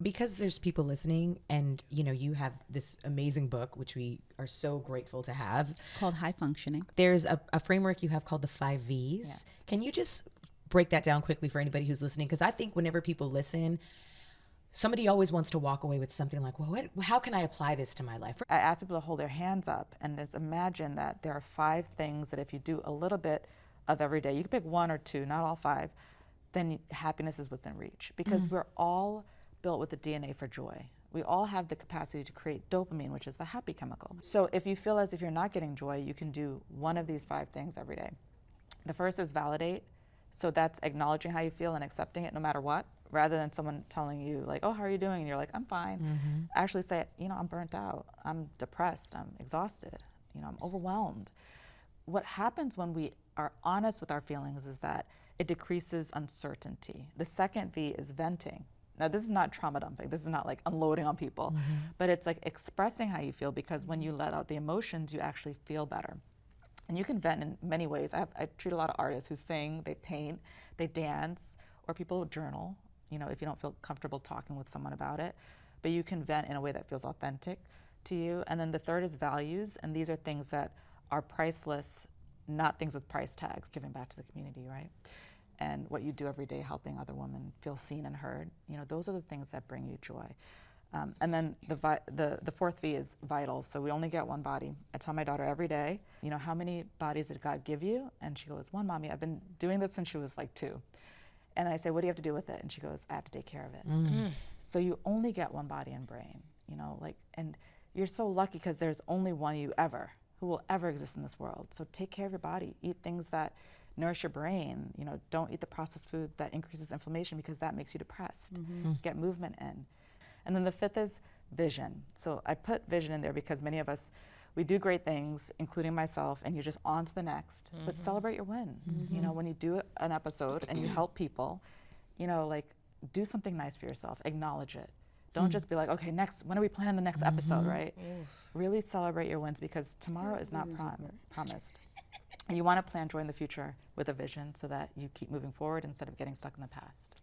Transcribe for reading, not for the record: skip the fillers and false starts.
because there's people listening, and you know, you have this amazing book, which we are so grateful to have. Called High Functioning. There's a framework you have called the 5 V's. Yes. Can you just break that down quickly for anybody who's listening? Because I think whenever people listen, somebody always wants to walk away with something like, well, how can I apply this to my life? I ask people to hold their hands up and just imagine that there are 5 things that if you do a little bit of every day, you can pick 1 or 2, not all 5, then happiness is within reach. Because we're all built with the DNA for joy. We all have the capacity to create dopamine, which is the happy chemical. So if you feel as if you're not getting joy, you can do one of these 5 things every day. The first is validate. So that's acknowledging how you feel and accepting it no matter what, rather than someone telling you like, oh, how are you doing? And you're like, I'm fine. Actually say, you know, I'm burnt out, I'm depressed, I'm exhausted, you know, I'm overwhelmed. What happens when we are honest with our feelings is that it decreases uncertainty. The second V is venting. Now, this is not trauma dumping. This is not like unloading on people, but it's like expressing how you feel, because when you let out the emotions, you actually feel better. And you can vent in many ways. I treat a lot of artists who sing, they paint, they dance, or people journal, you know, if you don't feel comfortable talking with someone about it. But you can vent in a way that feels authentic to you. And then the third is values, and these are things that are priceless, not things with price tags, giving back to the community, right? And what you do every day helping other women feel seen and heard. You know, those are the things that bring you joy. And then the fourth V is vitals. So we only get one body. I tell my daughter every day, you know, how many bodies did God give you? And she goes, 1, Mommy. I've been doing this since she was like 2. And I say, what do you have to do with it? And she goes, I have to take care of it. So you only get one body and brain, you know, like, and you're so lucky because there's only one you ever, who will ever exist in this world. So take care of your body. Eat things that nourish your brain. You know, don't eat the processed food that increases inflammation, because that makes you depressed. Get movement in. And then the fifth is vision. So I put vision in there because many of us, we do great things, including myself, and you're just on to the next. But celebrate your wins. You know, when you do an episode and you help people, you know, like, do something nice for yourself. Acknowledge it. Don't just be like, okay, next, when are we planning the next episode, right? Really celebrate your wins, because tomorrow is not promised. And you want to plan joy in the future with a vision so that you keep moving forward instead of getting stuck in the past.